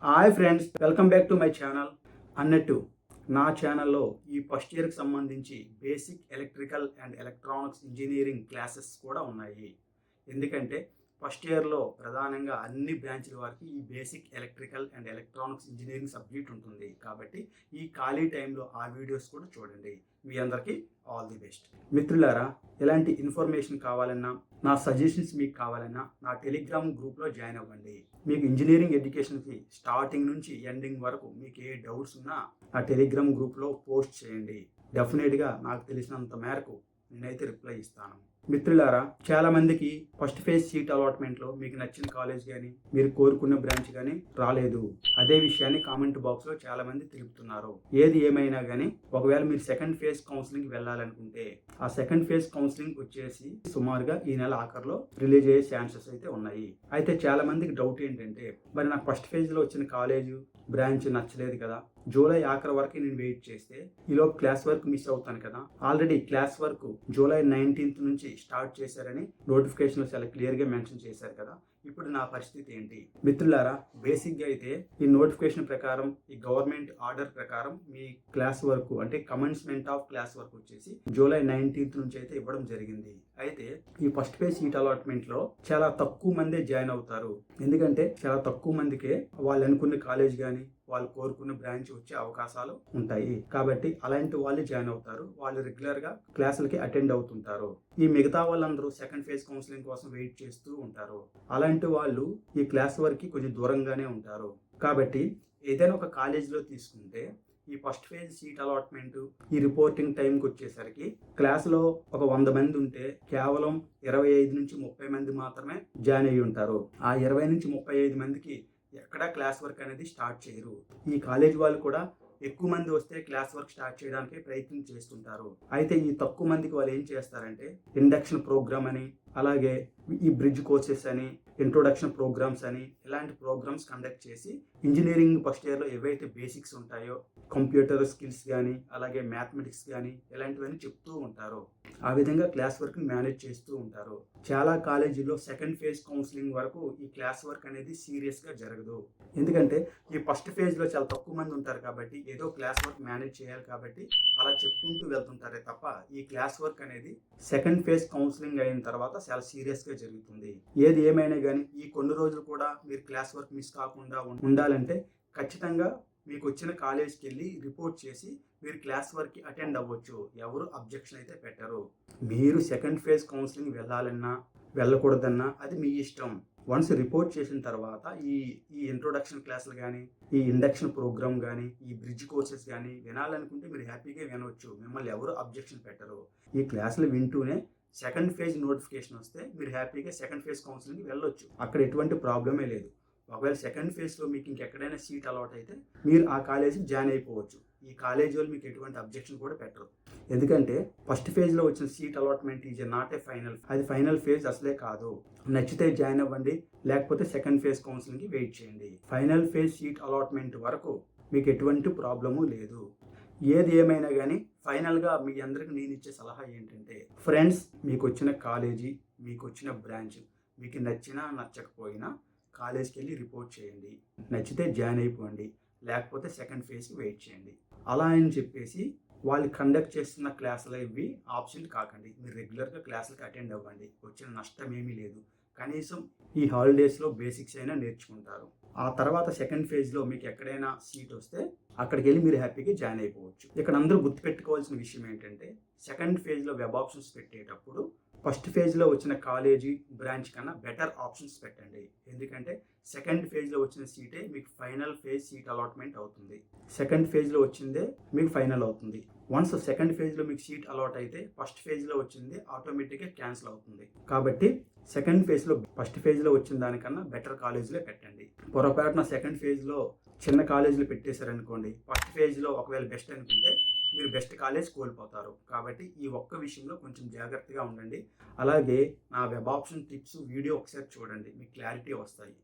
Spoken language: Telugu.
Hi friends, welcome back to my channel. అన్నట్టు నా ఛానల్లో ఈ ఫస్ట్ ఇయర్కి సంబంధించి basic electrical and electronics engineering classes కూడా ఉన్నాయి. ఎందుకంటే ఫస్ట్ ఇయర్లో ప్రధానంగా అన్ని బ్రాంచ్ల వారికి ఈ basic electrical and electronics engineering subject ఉంటుంది. కాబట్టి ఈ ఖాళీ టైంలో ఆ వీడియోస్ కూడా చూడండి. మీ అందరికీ ఆల్ ది బెస్ట్. మిత్రులారా, ఎలాంటి ఇన్ఫర్మేషన్ కావాలన్నా, నా సజెషన్స్ మీకు కావాలన్నా నా టెలిగ్రామ్ గ్రూప్లో జాయిన్ అవ్వండి. మీకు ఇంజనీరింగ్ ఎడ్యుకేషన్కి స్టార్టింగ్ నుంచి ఎండింగ్ వరకు మీకు ఏ డౌట్స్ ఉన్నా నా టెలిగ్రామ్ గ్రూప్లో పోస్ట్ చేయండి. డెఫినెట్గా నాకు తెలిసినంత మేరకు నేనైతే రిప్లై ఇస్తాను. మిత్రులారా, చాలా మందికి ఫస్ట్ ఫేజ్ సీట్ అలాట్మెంట్లో మీకు నచ్చిన కాలేజ్ కానీ మీరు కోరుకున్న బ్రాంచ్ కానీ రాలేదు. అదే విషయాన్ని కామెంట్ బాక్స్లో చాలా మంది తెలుపుతున్నారు. ఏది ఏమైనా కానీ ఒకవేళ మీరు సెకండ్ ఫేజ్ కౌన్సిలింగ్ వెళ్ళాలనుకుంటే ఆ సెకండ్ ఫేజ్ కౌన్సిలింగ్ వచ్చేసి సుమారుగా ఈ నెల ఆఖరిలో రిలీజ్ అయ్యే ఛాన్సెస్ అయితే ఉన్నాయి. అయితే చాలా మందికి డౌట్ ఏంటంటే, మరి నాకు ఫస్ట్ ఫేజ్లో వచ్చిన కాలేజు బ్రాంచ్ నచ్చలేదు కదా, జూలై ఆఖరి వరకు నేను వెయిట్ చేస్తే ఈలోపు క్లాస్ వర్క్ మిస్ అవుతాను కదా. Already class work July 19th నుంచి స్టార్ట్ చేశారని నోటిఫికేషన్లో చాలా క్లియర్గా మెన్షన్ చేశారు కదా. ఇప్పుడు నా పరిస్థితి ఏంటి? మిత్రులారా, బేసిక్గా అయితే ఈ నోటిఫికేషన్ ప్రకారం, ఈ గవర్నమెంట్ ఆర్డర్ ప్రకారం మీ క్లాస్ వర్క్ అంటే కమెన్స్మెంట్ ఆఫ్ క్లాస్ వర్క్ వచ్చేసి జూలై 19th నుంచి అయితే ఇవ్వడం జరిగింది. అయితే ఈ ఫస్ట్ ఫేజ్ సీట్ అలాట్మెంట్లో చాలా తక్కువ మందే జాయిన్ అవుతారు. ఎందుకంటే చాలా తక్కువ మందికే వాళ్ళు అనుకున్న కాలేజ్ కానీ వాళ్ళు కోరుకున్న బ్రాంచ్ వచ్చే అవకాశాలు ఉంటాయి. కాబట్టి అలాంటి వాళ్ళు జాయిన్ అవుతారు. వాళ్ళు రెగ్యులర్గా క్లాసులకి అటెండ్ అవుతుంటారు. ఈ మిగతా వాళ్ళందరూ సెకండ్ ఫేజ్ కౌన్సిలింగ్ కోసం వెయిట్ చేస్తూ ఉంటారు. అలాంటి వాళ్ళు ఈ క్లాస్ వరకు కొంచెం దూరంగానే ఉంటారు. కాబట్టి ఏదైనా ఒక కాలేజీలో తీసుకుంటే ఈ ఫస్ట్ ఫేజ్ సీట్ అలాట్మెంట్ ఈ రిపోర్టింగ్ టైంకి వచ్చేసరికి క్లాస్లో ఒక 100 మంది ఉంటే కేవలం 25 నుంచి 30 మంది మాత్రమే జాయిన్ అయ్యి ఉంటారు. ఆ 20 నుంచి 35 మందికి ఎక్కడా క్లాస్ వర్క్ అనేది స్టార్ట్ చేయరు. ఈ కాలేజ్ వాళ్ళు కూడా ఎక్కువ మంది వస్తే క్లాస్ వర్క్ స్టార్ట్ చేయడానికి ప్రయత్నం చేస్తుంటారు. అయితే ఈ తక్కువ మందికి వాళ్ళు ఏం చేస్తారంటే ఇండక్షన్ ప్రోగ్రామ్ అని, అలాగే ఈ బ్రిడ్జ్ కోర్సెస్ అని, ఇంట్రొడక్షన్ ప్రోగ్రామ్స్ అని ఇలాంటి ప్రోగ్రామ్స్ కండక్ట్ చేసి ఇంజనీరింగ్ ఫస్ట్ ఇయర్లో ఏవైతే బేసిక్స్ ఉంటాయో కంప్యూటర్ స్కిల్స్ కానీ అలాగే మ్యాథమెటిక్స్ కానీ ఇలాంటివన్నీ చెప్తూ ఉంటారు. ఆ విధంగా క్లాస్ వర్క్ని మేనేజ్ చేస్తూ ఉంటారు. చాలా కాలేజీల్లో సెకండ్ ఫేజ్ కౌన్సిలింగ్ వరకు ఈ క్లాస్ వర్క్ అనేది సీరియస్గా జరగదు. ఎందుకంటే ఈ ఫస్ట్ ఫేజ్లో చాలా తక్కువ మంది ఉంటారు కాబట్టి ఏదో క్లాస్ వర్క్ మేనేజ్ చేయాలి కాబట్టి అలా చెప్పుకుంటూ వెళ్తుంటారే తప్ప ఈ క్లాస్ వర్క్ అనేది సెకండ్ ఫేజ్ కౌన్సిలింగ్ అయిన తర్వాత చాలా సీరియస్గా జరుగుతుంది. ఏది ఏమైనా కానీ ఈ కొన్ని రోజులు కూడా మీరు క్లాస్ వర్క్ మిస్ కాకుండా ఉండాలంటే ఖచ్చితంగా మీకు వచ్చిన కాలేజ్కి వెళ్ళి రిపోర్ట్ చేసి మీరు క్లాస్ వర్క్కి అటెండ్ అవ్వచ్చు. ఎవరు అబ్జెక్షన్ అయితే పెట్టరు. మీరు సెకండ్ ఫేజ్ కౌన్సిలింగ్ వెళ్ళాలన్నా వెళ్ళకూడదన్నా అది మీ ఇష్టం. వన్స్ రిపోర్ట్ చేసిన తర్వాత ఈ ఇంట్రొడక్షన్ క్లాసులు కానీ, ఈ ఇండక్షన్ ప్రోగ్రామ్ కానీ, ఈ బ్రిడ్జ్ కోర్సెస్ కానీ వినాలనుకుంటే మీరు హ్యాపీగా వినవచ్చు. మిమ్మల్ని ఎవరు అబ్జెక్షన్ పెట్టరు. ఈ క్లాసులు వింటూనే సెకండ్ ఫేజ్ నోటిఫికేషన్ వస్తే మీరు హ్యాపీగా సెకండ్ ఫేజ్ కౌన్సిలింగ్కి వెళ్ళొచ్చు. అక్కడ ఎటువంటి ప్రాబ్లమే లేదు. ఒకవేళ సెకండ్ ఫేజ్లో మీకు ఇంకెక్కడైనా సీట్ అలాట్ అయితే మీరు ఆ కాలేజీకి జాయిన్ అయిపోవచ్చు. ఈ కాలేజీ వాళ్ళు మీకు ఎటువంటి అబ్జెక్షన్ కూడా పెట్టరు. ఎందుకంటే ఫస్ట్ ఫేజ్లో వచ్చిన seat allotment is not a final. అది ఫైనల్ ఫేజ్ అసలే కాదు. నచ్చితే జాయిన్ అవ్వండి, లేకపోతే సెకండ్ ఫేజ్ కౌన్సిలింగ్కి వెయిట్ చేయండి. ఫైనల్ ఫేజ్ సీట్ అలాట్మెంట్ వరకు మీకు ఎటువంటి ప్రాబ్లము లేదు. ఏది ఏమైనా కానీ ఫైనల్గా మీ అందరికి నేను ఇచ్చే సలహా ఏంటంటే, ఫ్రెండ్స్, మీకు వచ్చిన కాలేజీ, మీకు వచ్చిన బ్రాంచ్ మీకు నచ్చినా నచ్చకపోయినా కాలేజ్కి వెళ్ళి రిపోర్ట్ చేయండి. నచ్చితే జాయిన్ అయిపోండి, లేకపోతే సెకండ్ ఫేజ్కి వెయిట్ చేయండి. అలా అని చెప్పేసి వాళ్ళు కండక్ట్ చేస్తున్న క్లాసులు ఇవి ఆబ్సెంట్ కాకండి. మీరు రెగ్యులర్గా క్లాసులకి అటెండ్ అవ్వండి. వచ్చిన నష్టం ఏమీ లేదు. కనీసం ఈ హాలిడేస్లో బేసిక్స్ అయినా నేర్చుకుంటారు. ఆ తర్వాత సెకండ్ ఫేజ్లో మీకు ఎక్కడైనా సీట్ వస్తే అక్కడికి వెళ్ళి మీరు హ్యాపీగా జాయిన్ అయిపోవచ్చు. ఇక్కడ అందరూ గుర్తుపెట్టుకోవాల్సిన విషయం ఏంటంటే, సెకండ్ ఫేజ్లో వెబ్ ఆప్షన్స్ పెట్టేటప్పుడు ఫస్ట్ ఫేజ్లో వచ్చిన కాలేజీ బ్రాంచ్ కన్నా బెటర్ ఆప్షన్స్ పెట్టండి. ఎందుకంటే సెకండ్ ఫేజ్లో వచ్చిన సీటే మీకు ఫైనల్ ఫేజ్ సీట్ అలాట్మెంట్ అవుతుంది. సెకండ్ ఫేజ్లో వచ్చిందే మీకు ఫైనల్ అవుతుంది. వన్స్ సెకండ్ ఫేజ్లో మీకు సీట్ అలాట్ అయితే ఫస్ట్ ఫేజ్లో వచ్చింది ఆటోమేటిక్గా క్యాన్సిల్ అవుతుంది. కాబట్టి సెకండ్ ఫేజ్లో ఫస్ట్ ఫేజ్లో వచ్చిన దానికన్నా బెటర్ కాలేజీలో పెట్టండి. పొరపాటున సెకండ్ ఫేజ్లో చిన్న కాలేజీలు పెట్టేశారనుకోండి, ఫస్ట్ ఫేజ్లో ఒకవేళ బెస్ట్ అనుకుంటే మీరు బెస్ట్ కాలేజ్ కోల్పోతారు. కాబట్టి ఈ ఒక్క విషయంలో కొంచెం జాగ్రత్తగా ఉండండి. అలాగే నా వెబ్ ఆప్షన్ టిప్స్ వీడియో ఒకసారి చూడండి, మీకు క్లారిటీ వస్తాయి.